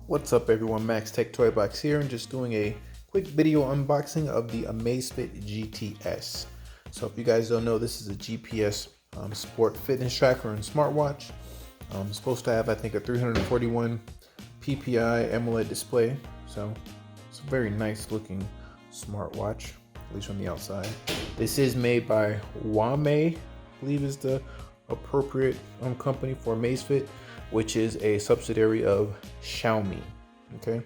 What's up everyone, Max Tech Toy Box here, and just doing a quick video unboxing of the Amazfit GTS. So if you guys don't know, this is a GPS sport fitness tracker and smartwatch. It's supposed to have, I think, a 341 ppi AMOLED display. So it's a very nice looking smartwatch, at least from the outside. This is made by Huawei, I believe is the appropriate company for Amazfit, which is a subsidiary of Xiaomi. Okay,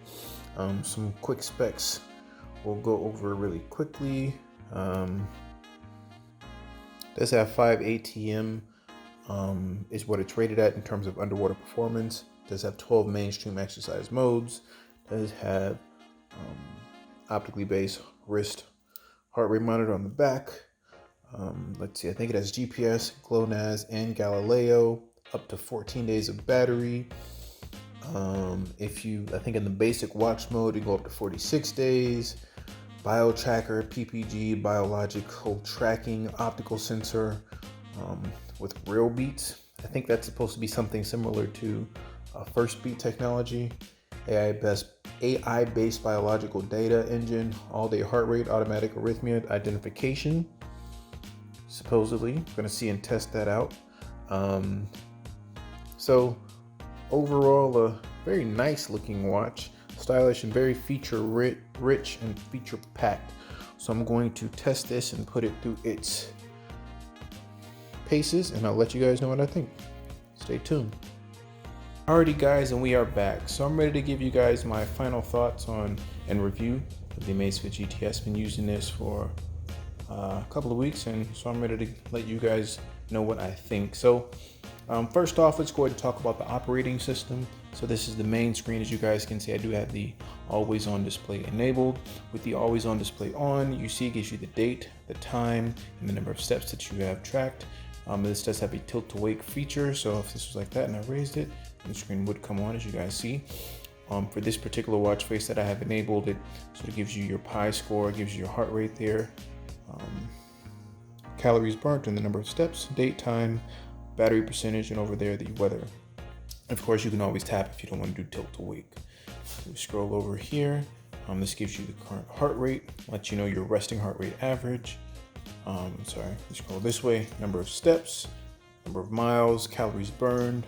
some quick specs we'll go over really quickly. Does have 5 ATM, is what it's rated at in terms of underwater performance. Does have 12 mainstream exercise modes. Does have optically based wrist heart rate monitor on the back. Let's see, I think it has GPS, GLONASS, and Galileo. Up to 14 days of battery. I think in the basic watch mode, you go up to 46 days. Bio tracker, PPG, biological tracking, optical sensor with real beats. I think that's supposed to be something similar to First Beat technology. AI-based biological data engine, all-day heart rate, automatic arrhythmia identification. Supposedly, I'm gonna see and test that out. So overall, a very nice looking watch, stylish and very feature rich and feature packed. So I'm going to test this and put it through its paces, and I'll let you guys know what I think. Stay tuned. Alrighty guys, and we are back. So I'm ready to give you guys my final thoughts on and review of the Amazfit GTS. Been using this for a couple of weeks, and so I'm ready to let you guys know what I think. So first off, let's go ahead and talk about the operating system. So this is the main screen. As you guys can see, I do have the always on display enabled. With the always on display on, you see it gives you the date, the time, and the number of steps that you have tracked. This does have a tilt to wake feature, so if this was like that and I raised it, the screen would come on, as you guys see. For this particular watch face that I have enabled, it sort of gives you your pi score, gives you your heart rate there, calories burnt and the number of steps, date, time, battery percentage, and over there the weather. Of course, you can always tap if you don't want to do tilt to wake. So we scroll over here. This gives you the current heart rate, lets you know your resting heart rate average. We scroll this way, number of steps, number of miles, calories burned,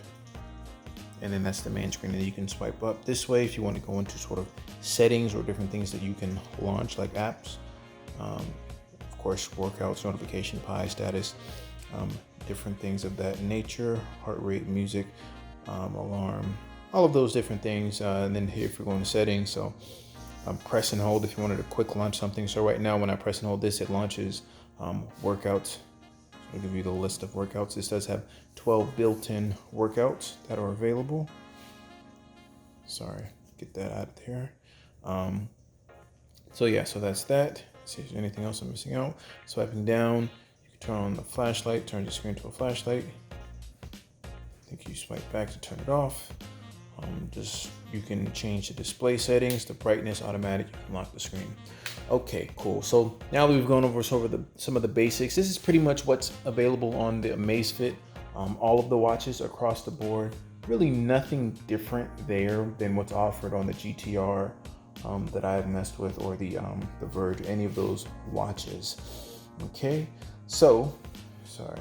and then that's the main screen. And you can swipe up this way if you want to go into sort of settings or different things that you can launch, like apps. Of course, workouts, notification, pi status, different things of that nature, heart rate, music, alarm, all of those different things. And then here, if we're going to settings, so press and hold if you wanted to quick launch something. So right now, when I press and hold this, it launches workouts. So I'll give you the list of workouts. This does have 12 built-in workouts that are available. Sorry, get that out of there. So yeah, so that's that. See if there's anything else I'm missing out. Swiping down, you can turn on the flashlight, turn the screen to a flashlight. I think you swipe back to turn it off. You can change the display settings, the brightness, automatic, you can lock the screen. Okay, cool. So now that we've gone over some of the basics, this is pretty much what's available on the Amazfit. All of the watches across the board, really nothing different there than what's offered on the GTR that I've messed with, or the Verge, any of those watches. Okay, so sorry.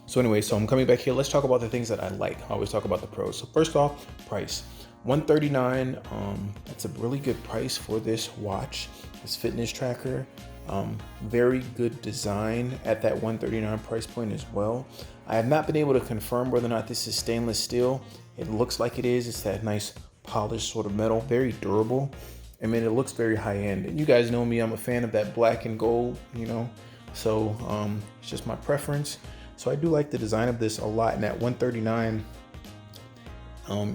So anyway, so I'm coming back here. Let's talk about the things that I like. I always talk about the pros. So first off, price. $139. That's a really good price for this watch, this fitness tracker. Very good design at that $139 price point as well. I have not been able to confirm whether or not this is stainless steel. It looks like it is. It's that nice polished sort of metal, very durable. I mean, it looks very high end. And you guys know me, I'm a fan of that black and gold, you know. So it's just my preference. So I do like the design of this a lot. And at $139,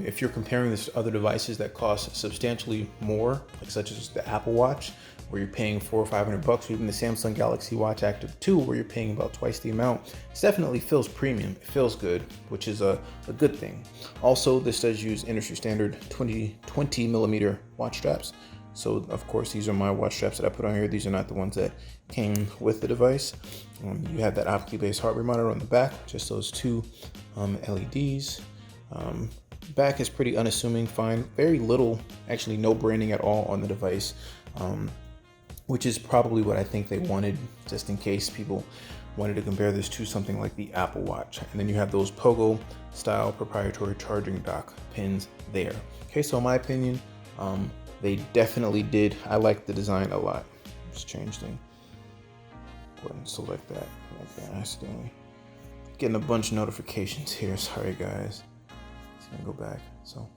if you're comparing this to other devices that cost substantially more, like such as the Apple Watch, where you're paying $400 or $500, or even the Samsung Galaxy Watch Active 2, where you're paying about twice the amount, it definitely feels premium. It feels good, which is a good thing. Also, this does use industry standard 20 millimeter watch straps. So of course, these are my watch straps that I put on here. These are not the ones that came with the device. You have that optically based heart rate monitor on the back, just those two LEDs. back is pretty unassuming, fine. Very little, actually no branding at all on the device, which is probably what I think they wanted, just in case people wanted to compare this to something like the Apple Watch. And then you have those Pogo style proprietary charging dock pins there. Okay, so in my opinion, they definitely did. I like the design a lot. Let's change thing. Go ahead and select that. Okay, accidentally getting a bunch of notifications here. Sorry guys. It's gonna go back. So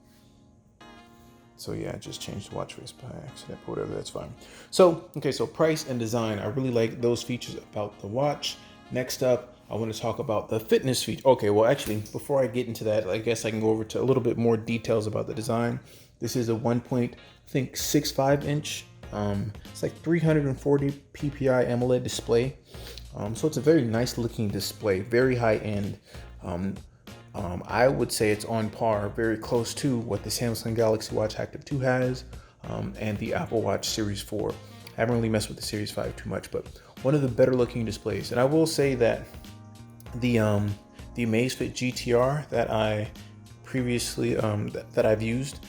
yeah, I just changed the watch face by accident, but whatever, that's fine. So, okay, so price and design. I really like those features about the watch. Next up, I want to talk about the fitness feature. Okay, well actually, before I get into that, I guess I can go over to a little bit more details about the design. This is a 1.65 inch. It's like 340 ppi AMOLED display. So it's a very nice looking display, very high end. I would say it's on par, very close to what the Samsung Galaxy Watch Active 2 has, and the Apple Watch Series 4. I haven't really messed with the Series 5 too much, but one of the better looking displays. And I will say that the Amazfit GTR that I previously that I've used,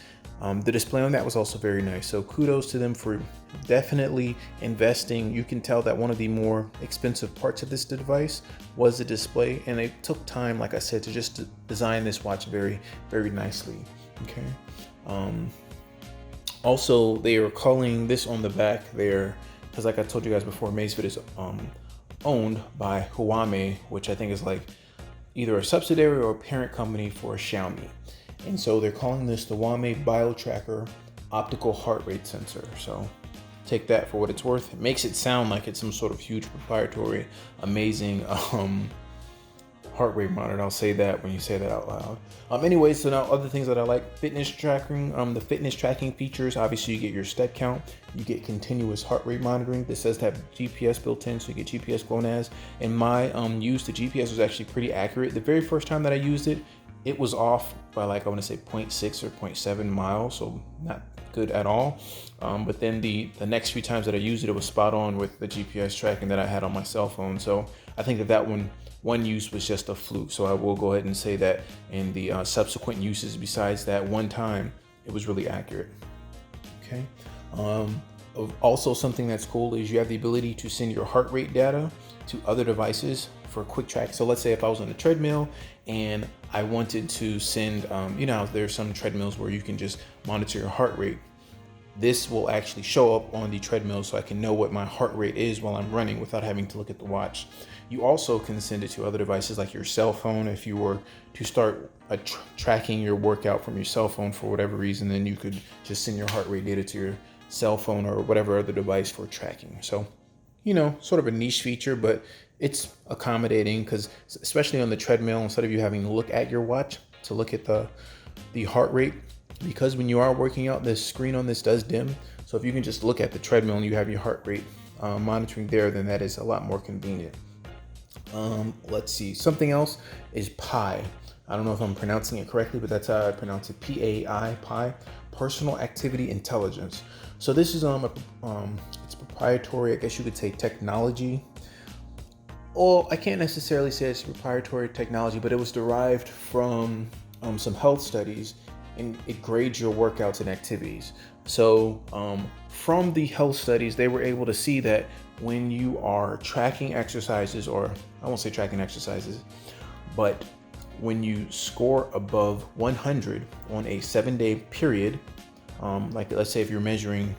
the display on that was also very nice. So kudos to them for definitely investing. You can tell that one of the more expensive parts of this device was the display, and they took time, like I said, to just design this watch very, very nicely. Okay. Also, they are calling this on the back there, because like I told you guys before, Amazfit is owned by Huawei, which I think is like either a subsidiary or a parent company for Xiaomi. And so they're calling this the Huawei BioTracker optical heart rate sensor. So take that for what it's worth. It makes it sound like it's some sort of huge proprietary, amazing heart rate monitor. I'll say that when you say that out loud. Anyways, so now other things that I like, fitness tracking, the fitness tracking features. Obviously you get your step count, you get continuous heart rate monitoring. This says to have GPS built in, so you get GPS GLONASS. In my use, the GPS was actually pretty accurate. The very first time that I used it, it was off by like, I want to say 0.6 or 0.7 miles, so not good at all. But then the next few times that I used it, it was spot on with the GPS tracking that I had on my cell phone. So I think that one use was just a fluke. So I will go ahead and say that in the subsequent uses besides that one time, it was really accurate. Okay. Also, something that's cool is you have the ability to send your heart rate data to other devices for quick track. So let's say if I was on a treadmill and I wanted to send, there's some treadmills where you can just monitor your heart rate. This will actually show up on the treadmill so I can know what my heart rate is while I'm running without having to look at the watch. You also can send it to other devices like your cell phone. If you were to start tracking your workout from your cell phone for whatever reason, then you could just send your heart rate data to your cell phone or whatever other device for tracking. So, sort of a niche feature, but it's accommodating because especially on the treadmill, instead of you having to look at your watch to look at the heart rate, because when you are working out, the screen on this does dim. So if you can just look at the treadmill and you have your heart rate monitoring there, then that is a lot more convenient. Let's see, something else is Pi. I don't know if I'm pronouncing it correctly, but that's how I pronounce it. PAI, Pi, Personal Activity Intelligence. So this is it's proprietary, I guess you could say, technology. Well, I can't necessarily say it's proprietary technology, but it was derived from some health studies, and it grades your workouts and activities. So from the health studies, they were able to see that when you are tracking exercises, or I won't say tracking exercises, but when you score above 100 on a 7-day period, like let's say if you're measuring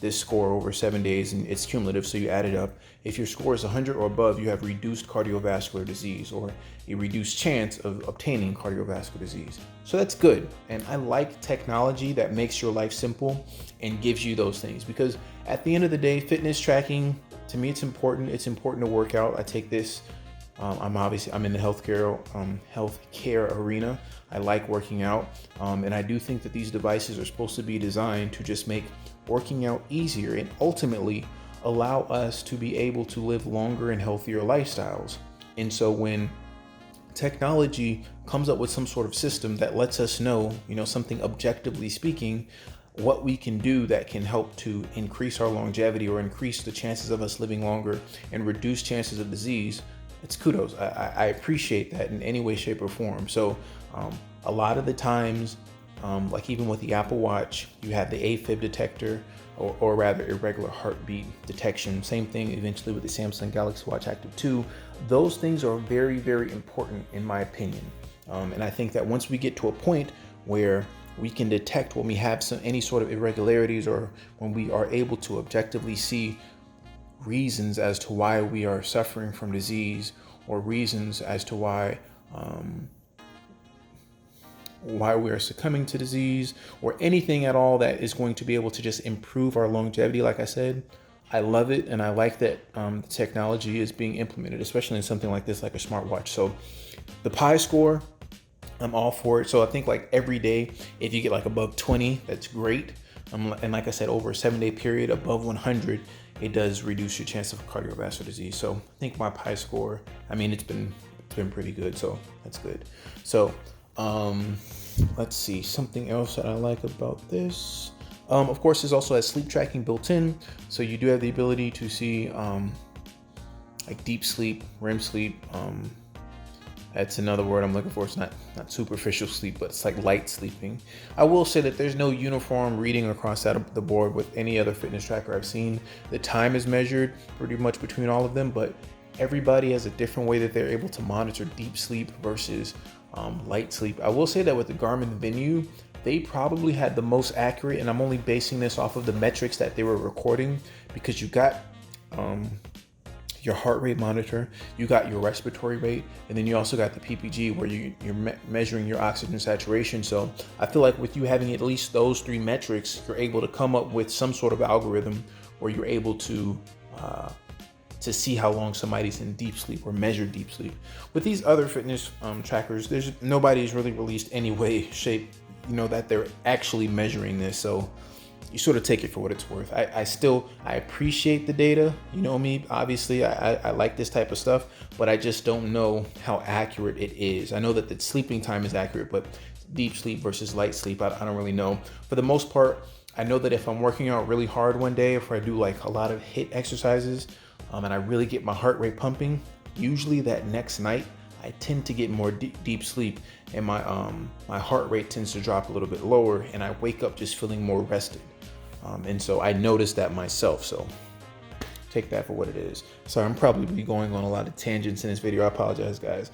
this score over 7 days and it's cumulative, so you add it up. If your score is 100 or above, you have reduced cardiovascular disease or a reduced chance of obtaining cardiovascular disease. So that's good. And I like technology that makes your life simple and gives you those things, because at the end of the day, fitness tracking, to me, it's important. It's important to work out. I take this. I'm in the healthcare arena. I like working out. And I do think that these devices are supposed to be designed to just make working out easier and ultimately allow us to be able to live longer and healthier lifestyles. And so when technology comes up with some sort of system that lets us know, something objectively speaking, what we can do that can help to increase our longevity or increase the chances of us living longer and reduce chances of disease, it's kudos. I appreciate that in any way, shape, or form. So a lot of the times, like even with the Apple Watch, you have the AFib detector, or rather irregular heartbeat detection. Same thing eventually with the Samsung Galaxy Watch Active 2. Those things are very, very important in my opinion. And I think that once we get to a point where we can detect when we have any sort of irregularities, or when we are able to objectively see reasons as to why we are suffering from disease, or reasons as to why we are succumbing to disease, or anything at all that is going to be able to just improve our longevity. Like I said, I love it, and I like that the technology is being implemented, especially in something like this, like a smartwatch. So the Pi score, I'm all for it. So I think like every day, if you get like above 20, that's great. And like I said, over a 7-day period, above 100, it does reduce your chance of cardiovascular disease. So I think my Pi score, I mean, it's been pretty good. So that's good. So let's see, something else that I like about this. Of course, this also has sleep tracking built in. So you do have the ability to see like deep sleep, REM sleep. That's another word I'm looking for. It's not superficial sleep, but it's like light sleeping. I will say that there's no uniform reading across the board with any other fitness tracker I've seen. The time is measured pretty much between all of them, but everybody has a different way that they're able to monitor deep sleep versus light sleep. I will say that with the Garmin Venue, they probably had the most accurate, and I'm only basing this off of the metrics that they were recording, because you got your heart rate monitor, you got your respiratory rate, and then you also got the PPG where you're measuring your oxygen saturation. So I feel like with you having at least those 3 metrics, you're able to come up with some sort of algorithm where you're able to see how long somebody's in deep sleep, or measure deep sleep. With these other fitness trackers, nobody's really released any way, shape, that they're actually measuring this. So you sort of take it for what it's worth. I appreciate the data. You know me, obviously I like this type of stuff, but I just don't know how accurate it is. I know that the sleeping time is accurate, but deep sleep versus light sleep, I don't really know. For the most part, I know that if I'm working out really hard one day, if I do like a lot of HIIT exercises, and I really get my heart rate pumping, usually that next night I tend to get more deep sleep, and my heart rate tends to drop a little bit lower, and I wake up just feeling more rested. And so I noticed that myself. So take that for what it is. Sorry, I'm probably going on a lot of tangents in this video. I apologize, guys.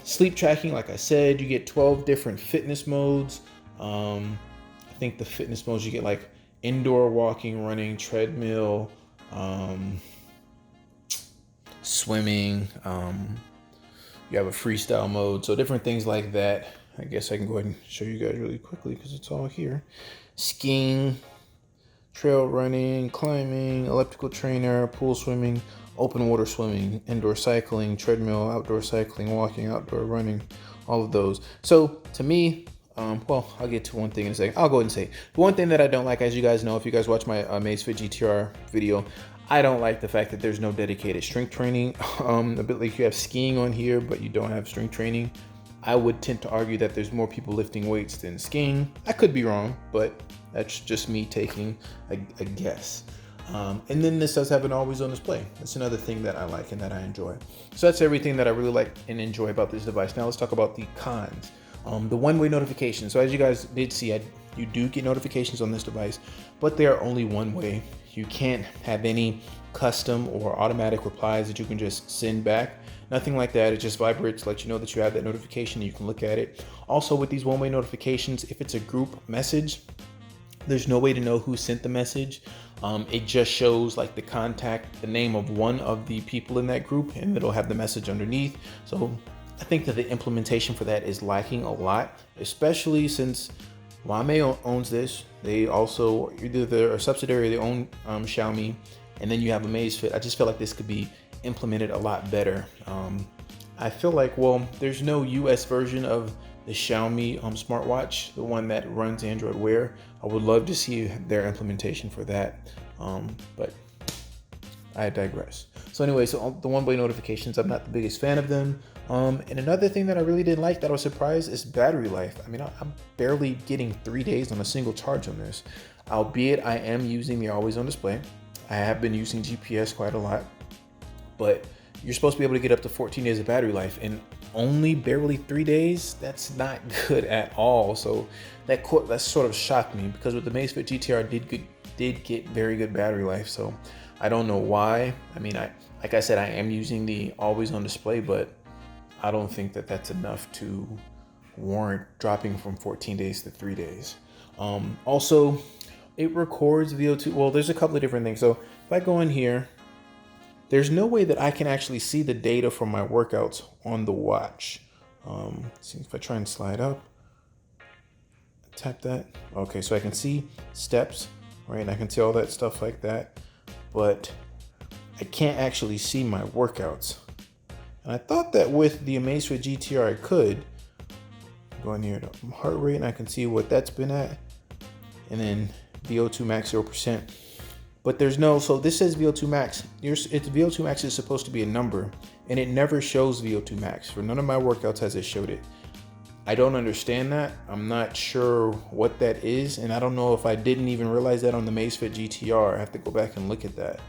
Sleep tracking, like I said, you get 12 different fitness modes. I think the fitness modes, you get like indoor walking, running, treadmill, swimming, you have a freestyle mode, so different things like that. I guess I can go ahead and show you guys really quickly because it's all here. Skiing, trail running, climbing, elliptical trainer, pool swimming, open water swimming, indoor cycling, treadmill, outdoor cycling, walking, outdoor running, all of those. So to me, well, I'll get to one thing in a second. I'll go ahead and say the one thing that I don't like, as you guys know, if you guys watch my Amazfit GTR video, I don't like the fact that there's no dedicated strength training. A bit like you have skiing on here, but you don't have strength training. I would tend to argue that there's more people lifting weights than skiing. I could be wrong, but that's just me taking a guess. And then this does have an always on display. That's another thing that I like and that I enjoy. So that's everything that I really like and enjoy about this device. Now let's talk about the cons. The one-way notification. So as you guys did see, you do get notifications on this device, but they are only one way. You can't have any custom or automatic replies that you can just send back. Nothing like that. It just vibrates to let you know that you have that notification and you can look at it. Also with these one-way notifications, if it's a group message, there's no way to know who sent the message. It just shows like the contact, the name of one of the people in that group, and it'll have the message underneath. So I think that the implementation for that is lacking a lot, especially since Huawei owns this. They also, either they're a subsidiary, they own Xiaomi, and then you have Amazfit. I just feel like this could be implemented a lot better. I feel like, well, there's no US version of the Xiaomi smartwatch, the one that runs Android Wear. I would love to see their implementation for that, but I digress. So anyway, so the one-way notifications, I'm not the biggest fan of them. And another thing that I really didn't like, that I was surprised, is battery life. I mean, I'm barely getting 3 days on a single charge on this, albeit I am using the always on display. I have been using GPS quite a lot, but you're supposed to be able to get up to 14 days of battery life. And only barely 3 days. That's not good at all. So that sort of shocked me, because with the Amazfit GTR did get very good battery life. So I don't know why. I mean, like I said, I am using the always on display, but I don't think that that's enough to warrant dropping from 14 days to 3 days. Also, it records VO2. Well, there's a couple of different things. So if I go in here, there's no way that I can actually see the data from my workouts on the watch. See if I try and slide up, tap that. Okay, so I can see steps, right? And I can see all that stuff like that, but I can't actually see my workouts. And I thought that with the Amazfit GTR I could. Go in here to heart rate and I can see what that's been at. And then VO2 max 0%. But there's no, so this says VO2 max. It's VO2 max is supposed to be a number, and it never shows VO2 max. For none of my workouts has it showed it. I don't understand that. I'm not sure what that is, and I don't know if I didn't even realize that on the Amazfit GTR. I have to go back and look at that.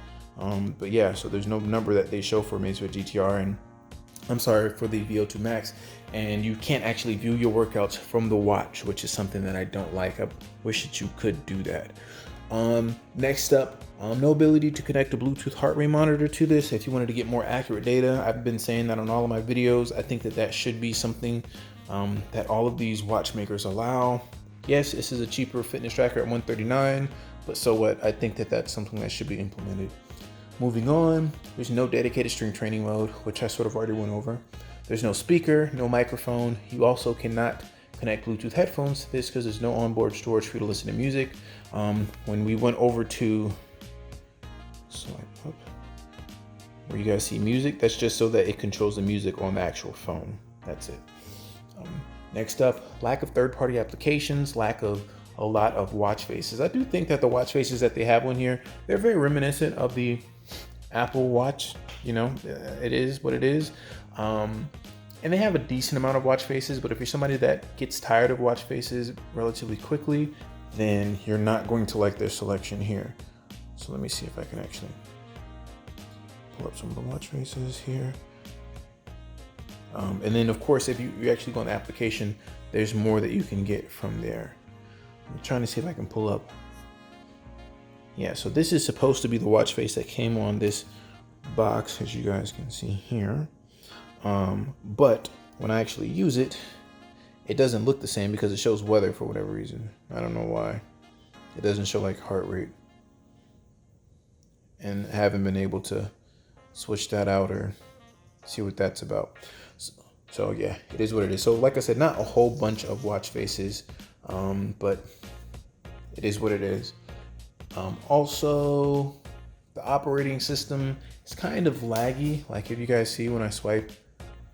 But yeah, so there's no number that they show for Amazfit GTR, and I'm sorry, for the VO2 max, and you can't actually view your workouts from the watch, which is something that I don't like. I wish that you could do that. Next up, no ability to connect a Bluetooth heart rate monitor to this. If you wanted to get more accurate data, I've been saying that on all of my videos. I think that that should be something that all of these watchmakers allow. Yes, this is a cheaper fitness tracker at $139, but so what? I think that that's something that should be implemented. Moving on, there's no dedicated strength training mode, which I sort of already went over. There's no speaker, no microphone. You also cannot connect Bluetooth headphones to this because there's no onboard storage for you to listen to music. When we went over to swipe up, where you guys see music, that's just so that it controls the music on the actual phone. That's it. Next up, lack of third-party applications, lack of a lot of watch faces. I do think that the watch faces that they have on here, they're very reminiscent of the Apple Watch. You know, it is what it is. And they have a decent amount of watch faces, but if you're somebody that gets tired of watch faces relatively quickly, then you're not going to like their selection here. So let me see if I can actually pull up some of the watch faces here. And then of course, if you actually go on the application, there's more that you can get from there. I'm trying to see if I can pull up. Yeah, so this is supposed to be the watch face that came on this box, as you guys can see here. But when I actually use it, it doesn't look the same because it shows weather for whatever reason. I don't know why. It doesn't show like heart rate. And I haven't been able to switch that out or see what that's about. So yeah, it is what it is. So like I said, not a whole bunch of watch faces, but it is what it is. Also, the operating system is kind of laggy. Like if you guys see when I swipe,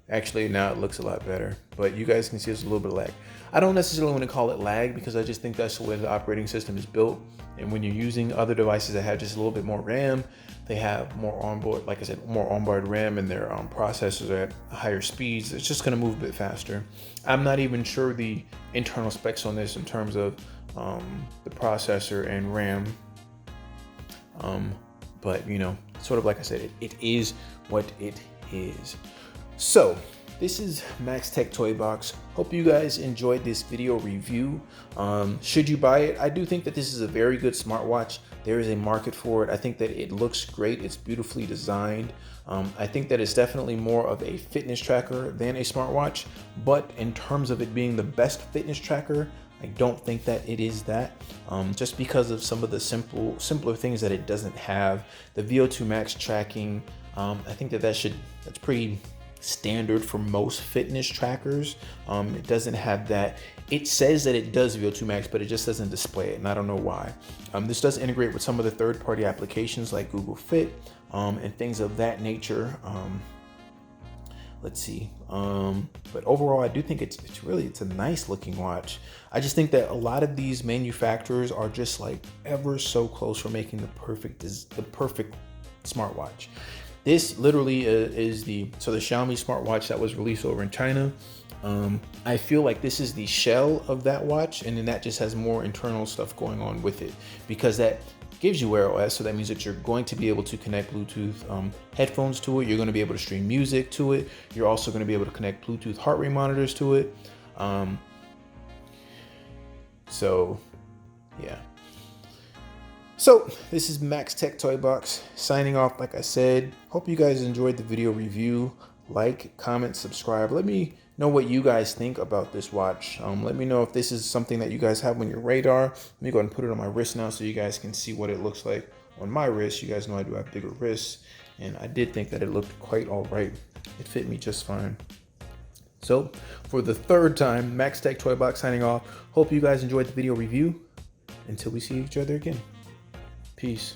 actually now it looks a lot better, but you guys can see there's a little bit of lag. I don't necessarily want to call it lag because I just think that's the way the operating system is built. And when you're using other devices that have just a little bit more RAM, they have more onboard, like I said, more onboard RAM, and their processors are at higher speeds. It's just going to move a bit faster. I'm not even sure the internal specs on this in terms of the processor and RAM. But you know, sort of like I said, it is what it is. So this is Max Tech Toy Box. Hope you guys enjoyed this video review. Should you buy it? I do think that this is a very good smartwatch. There is a market for it. I think that it looks great. It's beautifully designed. I think that it's definitely more of a fitness tracker than a smartwatch, but in terms of it being the best fitness tracker, I don't think that it is that, just because of some of the simpler things that it doesn't have. The VO2 max tracking, I think that's pretty standard for most fitness trackers. It doesn't have that. It says that it does VO2 max, but it just doesn't display it, and I don't know why. This does integrate with some of the third-party applications like Google Fit and things of that nature. Let's see. But overall, I do think it's a nice looking watch. I just think that a lot of these manufacturers are just like ever so close for making the perfect smartwatch. This literally is the Xiaomi smartwatch that was released over in China. I feel like this is the shell of that watch, and then that just has more internal stuff going on with it, because that gives you Wear OS, so that means that you're going to be able to connect Bluetooth headphones to it. You're going to be able to stream music to it. You're also going to be able to connect Bluetooth heart rate monitors to it. So yeah. So this is Max Tech Toy Box signing off. Like I said, hope you guys enjoyed the video review. Like, comment, subscribe. Let me know what you guys think about this watch. Let me know if this is something that you guys have on your radar. Let me go ahead and put it on my wrist now so you guys can see what it looks like on my wrist. You guys know I do have bigger wrists, and I did think that it looked quite all right. It fit me just fine. So for the third time, Max Tech Toy Box signing off. Hope you guys enjoyed the video review. Until we see each other again. Peace.